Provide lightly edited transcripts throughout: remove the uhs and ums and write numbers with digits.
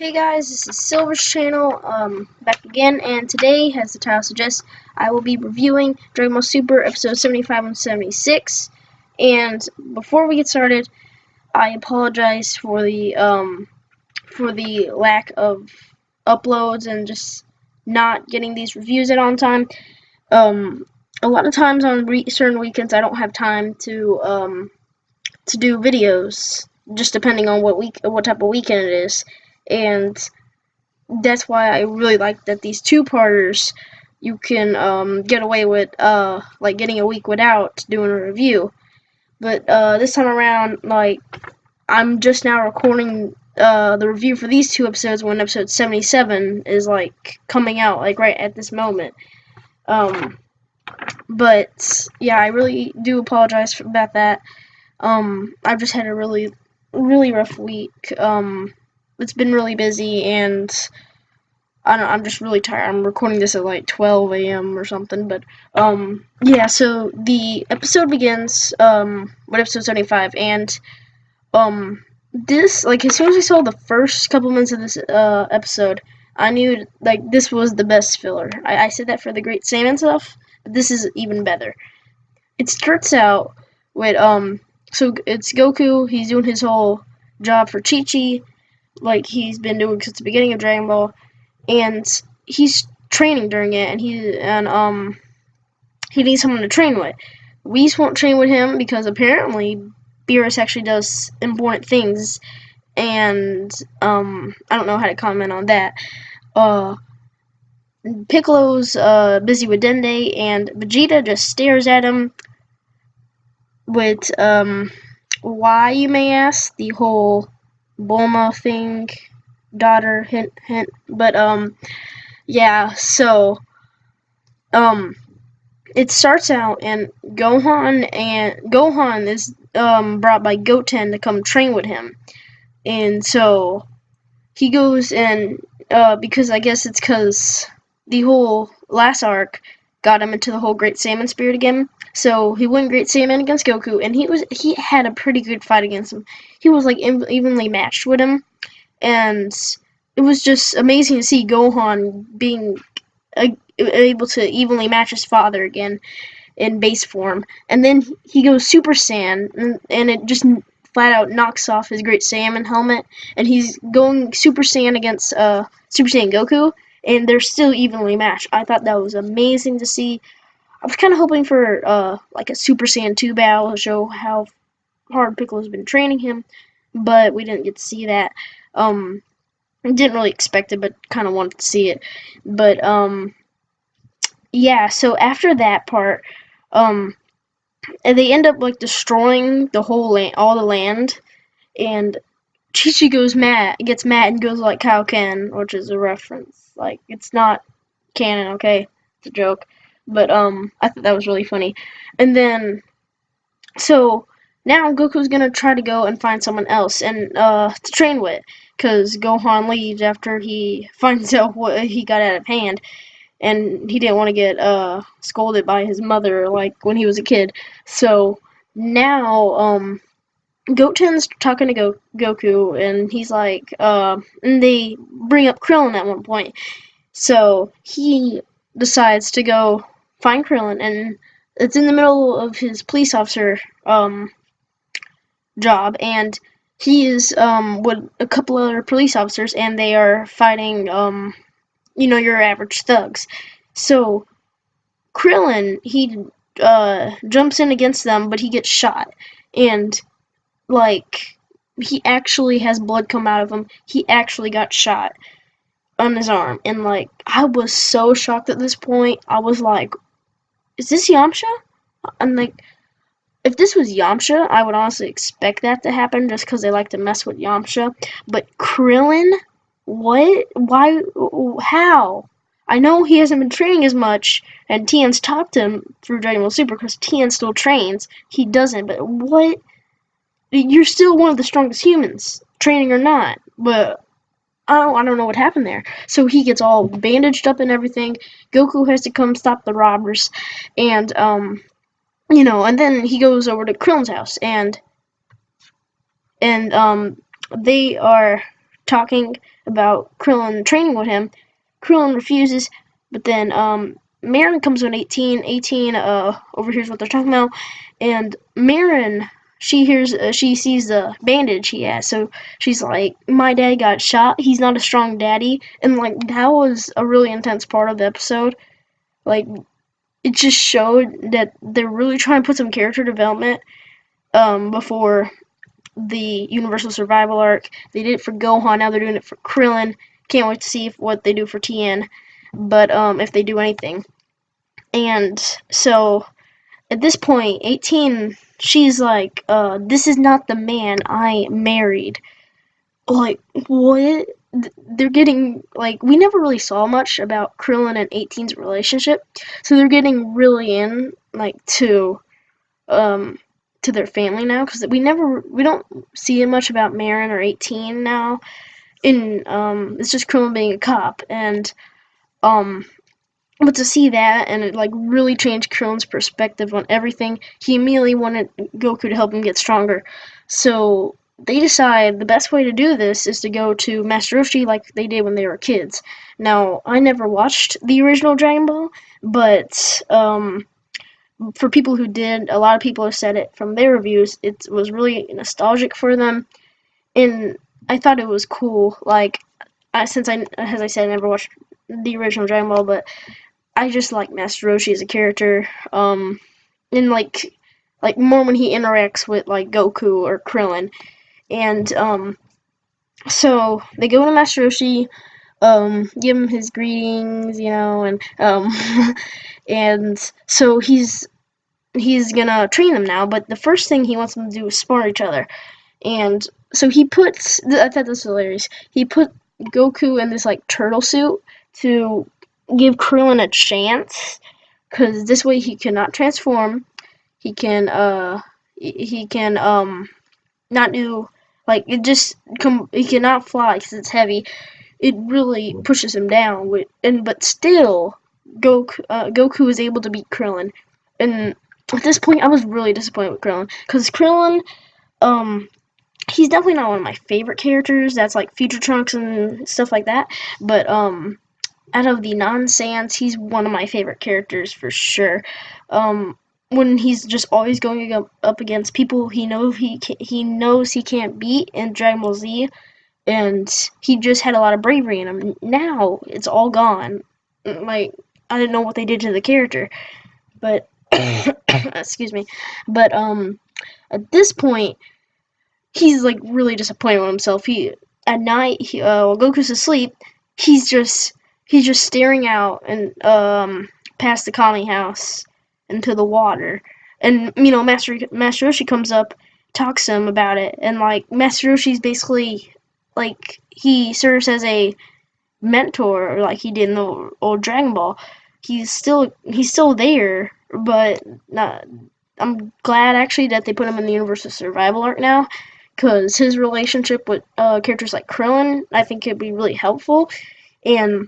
Hey guys, this is Silver's channel, back again, and today, as the title suggests, I will be reviewing Dragon Ball Super episode 75 and 76. And before we get started, I apologize for the lack of uploads and just not getting these reviews out on time. A lot of times on certain weekends, I don't have time to do videos, just depending on what type of weekend it is. And that's why I really like that these two-parters you can get away with like getting a week without doing a review. But this time around, like, I'm just now recording the review for these two episodes when episode 77 is like coming out like right at this moment. But yeah, I really do apologize about that. I've just had a really rough week. It's been really busy, and I'm just really tired. I'm recording this at like 12 a.m. or something, but yeah. So the episode begins with episode 75, and this, like, as soon as I saw the first couple minutes of this episode, I knew like this was the best filler. I said that for the Great Saiyaman stuff, but this is even better. It starts out with so it's Goku. He's doing his whole job for Chi-Chi, like he's been doing since the beginning of Dragon Ball, and he's training during it, and he needs someone to train with. Whis won't train with him because apparently Beerus actually does important things, and I don't know how to comment on that. Piccolo's busy with Dende, and Vegeta just stares at him with why, you may ask, the whole Bulma thing, daughter, hint, hint. But yeah, so it starts out, and Gohan is brought by Goten to come train with him, and so he goes, and because I guess it's because the whole last arc got him into the whole Great Saiyaman spirit again. So he went Great Saiyaman against Goku, and he had a pretty good fight against him. He was like evenly matched with him, and it was just amazing to see Gohan being able to evenly match his father again in base form. And then he goes Super Saiyan, and it just flat out knocks off his Great Saiyaman helmet, and he's going Super Saiyan against Super Saiyan Goku, and they're still evenly matched. I thought that was amazing to see. I was kind of hoping for like a Super Saiyan 2 battle to show how hard Piccolo's been training him, but we didn't get to see that. I didn't really expect it, but kind of wanted to see it. But yeah. So after that part, and they end up like destroying the whole land, all the land, and Chi-Chi gets mad, and goes like Kaioken, which is a reference. Like, it's not canon, okay? It's a joke. But I thought that was really funny. And then, so now Goku's gonna try to go and find someone else and to train with, because Gohan leaves after he finds out what he got out of hand, and he didn't want to get scolded by his mother like when he was a kid. So now Goten's talking to Goku, and he's like, and they bring up Krillin at one point. So he decides to go find Krillin, and it's in the middle of his police officer job, and he is with a couple other police officers, and they are fighting your average thugs. So Krillin, he jumps in against them, but he gets shot, and like, he actually has blood come out of him. He actually got shot on his arm, and like, I was so shocked at this point. I was like, is this Yamcha? And like, if this was Yamcha, I would honestly expect that to happen just because they like to mess with Yamcha. But Krillin? What? Why? How? I know he hasn't been training as much, and Tien's taught him through Dragon Ball Super because Tien still trains. He doesn't, but what? You're still one of the strongest humans, training or not. But I don't know what happened there. So he gets all bandaged up and everything. Goku has to come stop the robbers, and and then he goes over to Krillin's house, and they are talking about Krillin training with him. Krillin refuses, but then Marin comes when 18. 18 overhears what they're talking about, and Marin, she sees the bandage he has, so she's like, my dad got shot, he's not a strong daddy. And like, that was a really intense part of the episode. Like, it just showed that they're really trying to put some character development before the Universal Survival arc. They did it for Gohan, now they're doing it for Krillin. Can't wait to see what they do for Tien, but if they do anything. And so at this point, 18, she's like, this is not the man I married. Like, what? They're getting, like, we never really saw much about Krillin and 18's relationship, so they're getting really in, like, to their family now, because we don't see much about Marin or 18 now. It's just Krillin being a cop, and but to see that, and it like really changed Krillin's perspective on everything, he immediately wanted Goku to help him get stronger. So they decide the best way to do this is to go to Master Roshi like they did when they were kids. Now, I never watched the original Dragon Ball, but for people who did, a lot of people have said it from their reviews, it was really nostalgic for them, and I thought it was cool. Like, as I said, I never watched the original Dragon Ball, but I just like Master Roshi as a character, and like more when he interacts with like Goku or Krillin, and so they go to Master Roshi, give him his greetings, and and so he's gonna train them now, but the first thing he wants them to do is spar each other, and so I thought this was hilarious. He put Goku in this like turtle suit to give Krillin a chance, because this way he cannot transform. He can not do like it just he cannot fly because it's heavy. It really pushes him down. But still, Goku is able to beat Krillin. And at this point, I was really disappointed with Krillin, because Krillin, he's definitely not one of my favorite characters. That's like Future Trunks and stuff like that. But out of the non-Saiyans, he's one of my favorite characters for sure. When he's just always going up against people he knows he can't beat in Dragon Ball Z, and he just had a lot of bravery in him. Now it's all gone. Like, I didn't know what they did to the character, but excuse me. But at this point, he's like really disappointed with himself. At night, while Goku's asleep, he's just staring out and past the Kami house into the water, and Master Roshi comes up, talks to him about it, and like Master Roshi's basically like he serves as a mentor, like he did in the old Dragon Ball. He's still there, but not. I'm glad actually that they put him in the Universal Survival arc now, because his relationship with characters like Krillin, I think, could be really helpful, and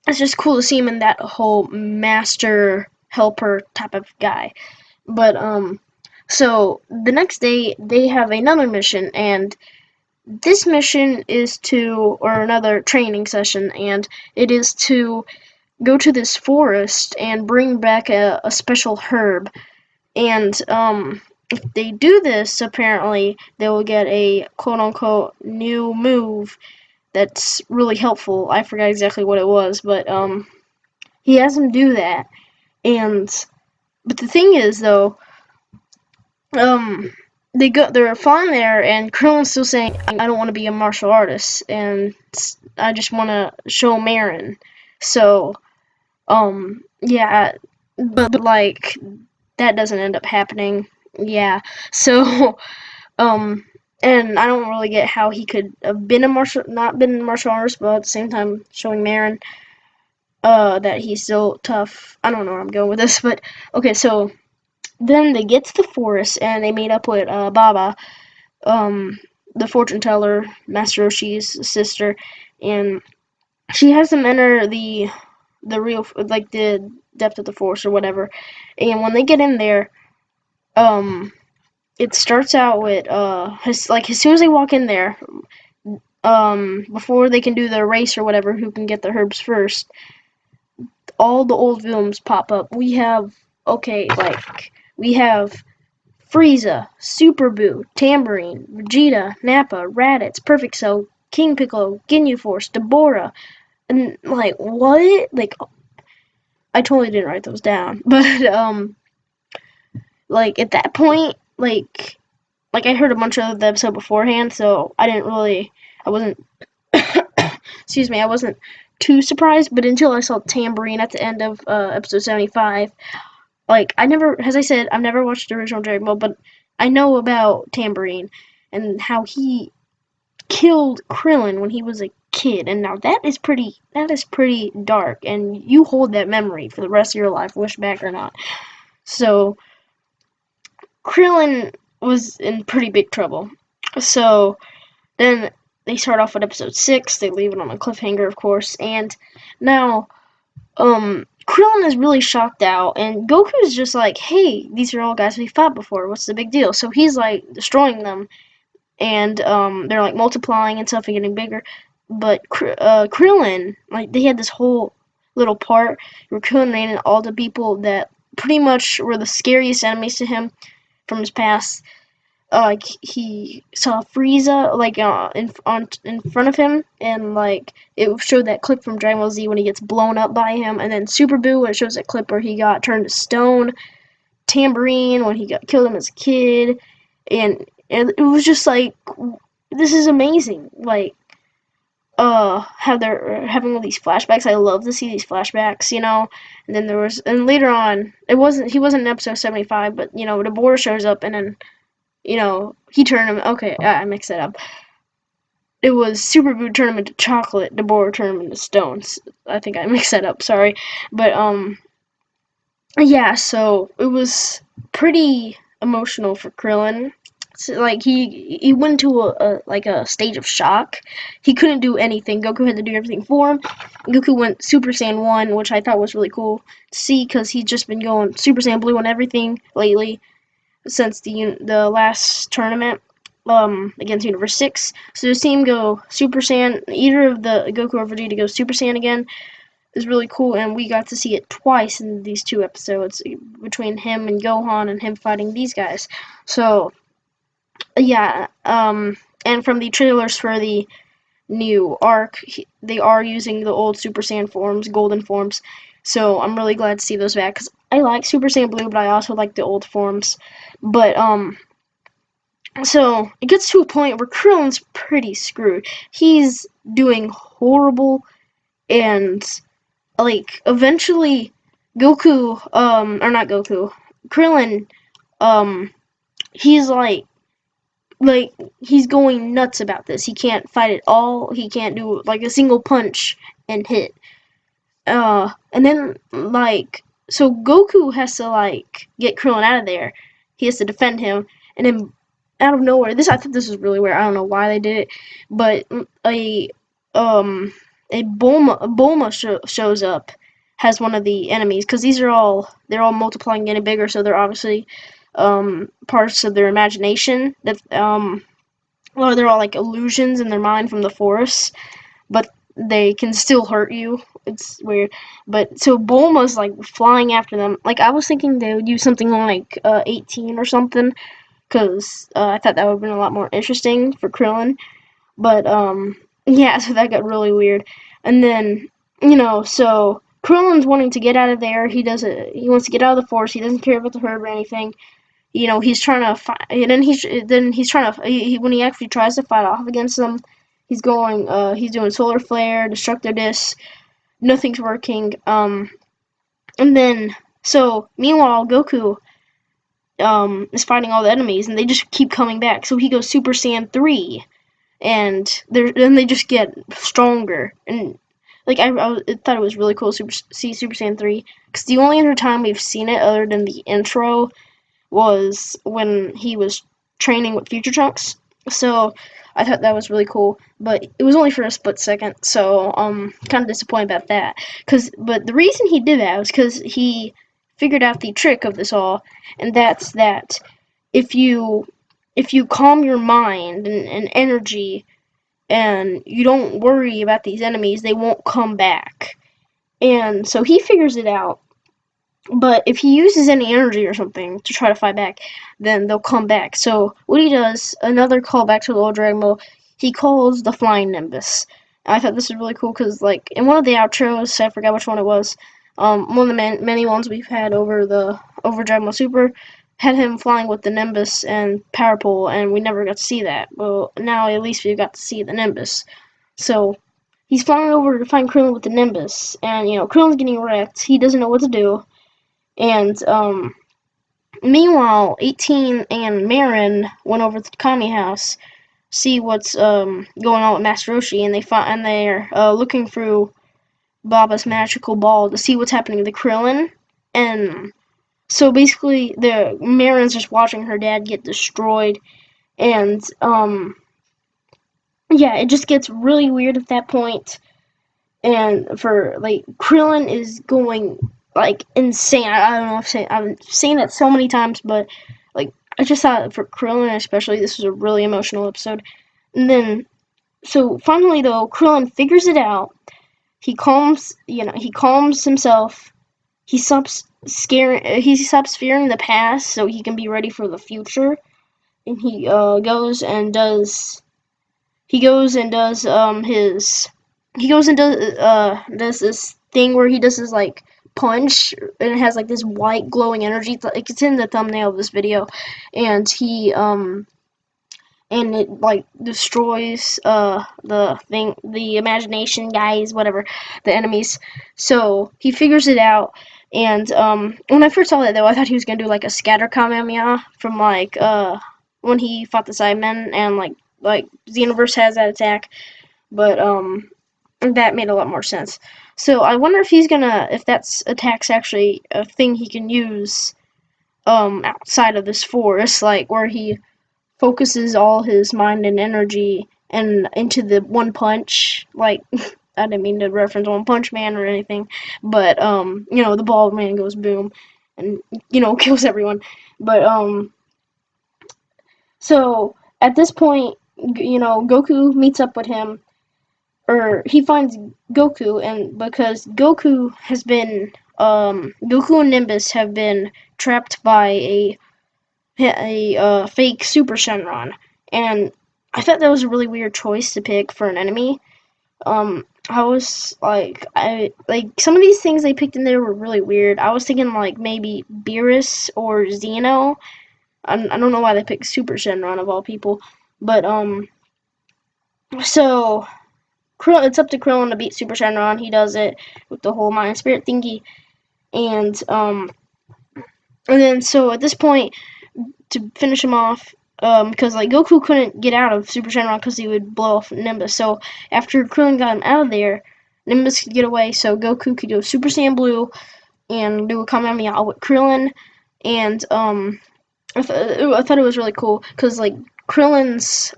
it's just cool to see him in that whole master helper type of guy. But so the next day they have another mission, and this mission is or another training session, and it is to go to this forest and bring back a special herb. And if they do this, apparently they will get a quote-unquote new move that's really helpful. I forgot exactly what it was, but he has him do that. But the thing is, though, they're flying there, and Krillin's still saying, I don't want to be a martial artist, and I just want to show Marin. So, yeah, but like, that doesn't end up happening. Yeah, so, and I don't really get how he could have not been a martial artist, but at the same time showing Marin that he's still tough. I don't know where I'm going with this, but okay, so then they get to the forest and they meet up with Baba, the fortune teller, Master Roshi's sister, and she has them enter the real, like, the depth of the forest or whatever. And when they get in there, it starts out with as soon as they walk in there, before they can do the race or whatever, who can get the herbs first, all the old villains pop up. We have, okay, like, we have Frieza, Super Boo, Tambourine, Vegeta, Nappa, Raditz, Perfect Cell, King Piccolo, Ginyu Force, Deborah, and, like, what? Like, I totally didn't write those down, but, like, at that point, like I heard a bunch of the episode beforehand, so I wasn't, excuse me, I wasn't too surprised, but until I saw Tambourine at the end of episode 75, like, as I said, I've never watched the original Dragon Ball, but I know about Tambourine and how he killed Krillin when he was a kid, and now that is pretty dark, and you hold that memory for the rest of your life, wish back or not. So, Krillin was in pretty big trouble. So, then they start off with episode 6, they leave it on a cliffhanger, of course, and now, Krillin is really shocked out, and Goku's just like, hey, these are all guys we fought before, what's the big deal? So he's, like, destroying them, and, they're, like, multiplying and stuff and getting bigger, but, Krillin, like, they had this whole little part where Krillin ran into all the people that pretty much were the scariest enemies to him from his past. Like, he saw Frieza, like, in front of him, and, like, it showed that clip from Dragon Ball Z when he gets blown up by him, and then Super Boo, it shows that clip where he got turned to stone, Tambourine when he got killed him as a kid, and it was just like, this is amazing, like, how they're having all these flashbacks. I love to see these flashbacks, and then and later on, he wasn't in episode 75, but, Deborah shows up, and then, he turned him. Okay, I mixed it up. It was Super Boo turned him into chocolate. Deborah turned him into stones. I think I mixed that up. Sorry, but yeah. So it was pretty emotional for Krillin. So, like, he went to a stage of shock. He couldn't do anything. Goku had to do everything for him. Goku went Super Saiyan 1, which I thought was really cool to see because he's just been going Super Saiyan Blue and everything lately since the last tournament against Universe 6. So to see him go Super Saiyan, either of the Goku or Vegeta go Super Saiyan again is really cool, and we got to see it twice in these 2 episodes between him and Gohan and him fighting these guys. So yeah, and from the trailers for the new arc, they are using the old Super Saiyan forms, golden forms. So I'm really glad to see those back because I like Super Saiyan Blue, but I also like the old forms. But so it gets to a point where Krillin's pretty screwed. He's doing horrible, and, like, eventually Goku, or not Goku, Krillin, he's like he's going nuts about this. He can't fight at all. He can't do, like, a single punch and hit. And then, like, so Goku has to, like, get Krillin out of there. He has to defend him, and then out of nowhere, I thought this was really weird. I don't know why they did it, but a Bulma shows up, has one of the enemies, because they're all multiplying, getting bigger, so they're obviously parts of their imagination that well, they're all like illusions in their mind from the forest, but they can still hurt you. It's weird. But so Bulma's like flying after them. Like, I was thinking they would use something like 18 or something, because I thought that would have been a lot more interesting for Krillin. But yeah, so that got really weird. And then, so Krillin's wanting to get out of there. He wants to get out of the forest. He doesn't care about the herb or anything. He's trying to fight, and then he's trying to, when he actually tries to fight off against them, he's doing solar flare, destructo disc, nothing's working, and then, so, meanwhile, Goku, is fighting all the enemies, and they just keep coming back, so he goes Super Saiyan 3, and then they just get stronger, and, like, I thought it was really cool to see Super Saiyan 3, because the only other time we've seen it, other than the intro, was when he was training with Future Trunks. So I thought that was really cool, but it was only for a split second, so kind of disappointed about that. But the reason he did that was because he figured out the trick of this all, and that's that if you calm your mind and energy and you don't worry about these enemies, they won't come back. And so he figures it out. But if he uses any energy or something to try to fight back, then they'll come back. So what he does, another callback to the old Dragon Ball, he calls the Flying Nimbus. And I thought this was really cool because, like, in one of the outros, I forgot which one it was. One of the many ones we've had over Dragon Ball Super had him flying with the Nimbus and Power Pole, and we never got to see that. Well, now at least we got to see the Nimbus. So he's flying over to find Krillin with the Nimbus, and Krillin's getting wrecked. He doesn't know what to do. And meanwhile, 18 and Marin went over to the Kami house, see what's going on with Master Roshi, and they're looking through Baba's magical ball to see what's happening to Krillin. And so basically, the Marin's just watching her dad get destroyed, and yeah, it just gets really weird at that point. And for like Krillin is going like insane. I don't know if I'm saying that so many times, but like I just thought for Krillin especially, this was a really emotional episode. And then, so finally though, Krillin figures it out. He calms himself. He stops fearing the past, so he can be ready for the future. And he goes and does this thing where he does his like punch, and it has like this white glowing energy. It's in the thumbnail of this video, and and it like destroys the imagination guys, whatever, the enemies. So he figures it out, and when I first saw that though, I thought he was gonna do like a scatter Kamehameha from like when he fought the Sidemen, and like Xenoverse has that attack, but that made a lot more sense. So I wonder if that attack's actually a thing he can use outside of this forest, like where he focuses all his mind and energy and into the one punch. Like I didn't mean to reference One Punch Man or anything, but the bald man goes boom and kills everyone. But so at this point, Goku meets up with him, or he finds Goku, and because Goku and Nimbus have been trapped by a fake Super Shenron, and I thought that was a really weird choice to pick for an enemy. I was some of these things they picked in there were really weird. I was thinking like maybe Beerus or Xeno. I don't know why they picked Super Shenron of all people, but so it's up to Krillin to beat Super Shenron. He does it with the whole Mind Spirit thingy, and then so at this point, to finish him off, because like Goku couldn't get out of Super Shenron because he would blow off Nimbus. So after Krillin got him out of there, Nimbus could get away. So Goku could go Super Saiyan Blue and do a Kamehameha with Krillin, and I thought it was really cool because like Krillin's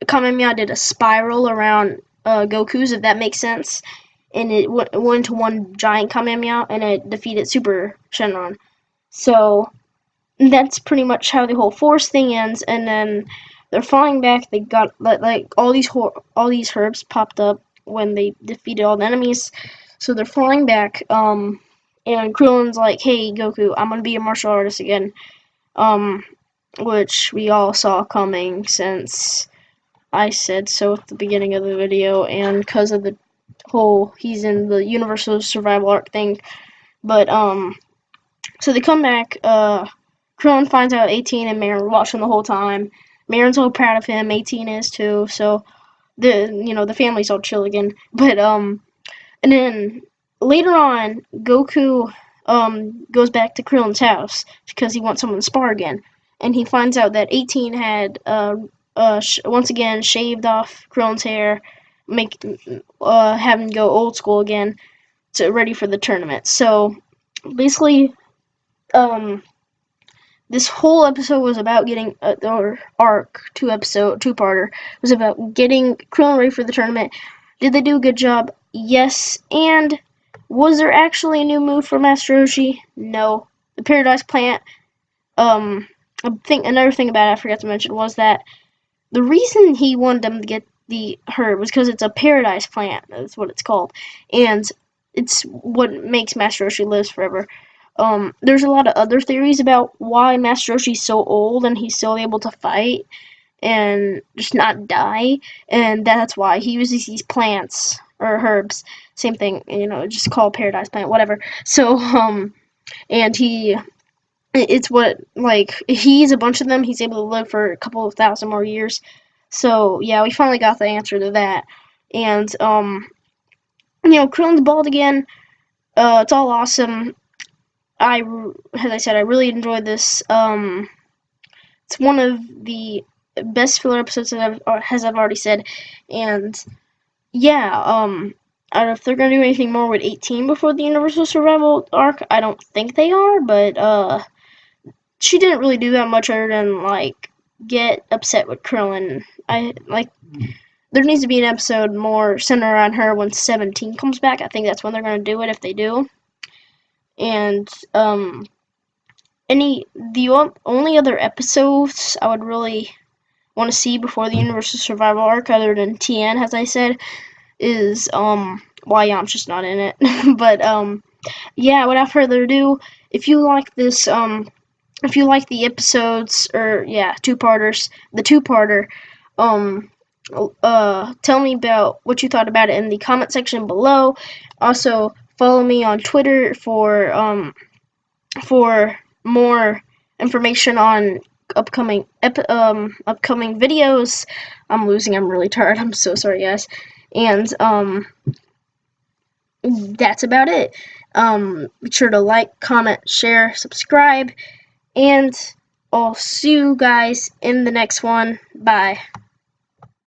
Kamehameha did a spiral around Goku's, if that makes sense, and it went into one giant Kamehameha, and it defeated Super Shenron. So that's pretty much how the whole force thing ends. And then they're flying back. They got like all these herbs popped up when they defeated all the enemies. So they're flying back. And Krillin's like, "Hey Goku, I'm gonna be a martial artist again," which we all saw coming since I said so at the beginning of the video, and because of the whole he's in the universal survival arc thing. But so they come back. Krillin finds out 18 and Marin were watching the whole time. Marin's all proud of him. 18 is too. So the family's all chill again. But and then later on, Goku goes back to Krillin's house because he wants someone to spar again, and he finds out that 18 had once again shaved off Krillin's hair, have him go old school again, ready for the tournament. So basically, this whole episode was about getting or arc two-parter was about getting Krillin ready for the tournament. Did they do a good job? Yes. And was there actually a new move for Master Roshi? No. The Paradise Plant. I think another thing about it I forgot to mention was that the reason he wanted them to get the herb was because it's a paradise plant. That's what it's called, and it's what makes Master Roshi lives forever. There's a lot of other theories about why Master Roshi's so old and he's still able to fight and just not die, and that's why he uses these plants or herbs. Same thing, just called paradise plant, whatever. So, and it's what, like, he eats a bunch of them, he's able to live for a couple of thousand more years. So, yeah, we finally got the answer to that. And, Krillin's bald again. It's all awesome. As I said, I really enjoyed this. It's one of the best filler episodes that I've already said. And, yeah, I don't know if they're gonna do anything more with 18 before the Universal Survival arc. I don't think they are, but, she didn't really do that much other than, like, get upset with Krillin. There needs to be an episode more centered around her when 17 comes back. I think that's when they're gonna do it if they do. And, the only other episodes I would really want to see before the Universal Survival arc, other than TN, as I said, is, why Yamcha's not in it. But, yeah, without further ado, if you like this, if you like the episodes, or, yeah, the two-parter, tell me about what you thought about it in the comment section below. Also, follow me on Twitter for more information on upcoming videos. I'm really tired. I'm so sorry, guys. And, that's about it. Be sure to like, comment, share, subscribe, and I'll see you guys in the next one. Bye.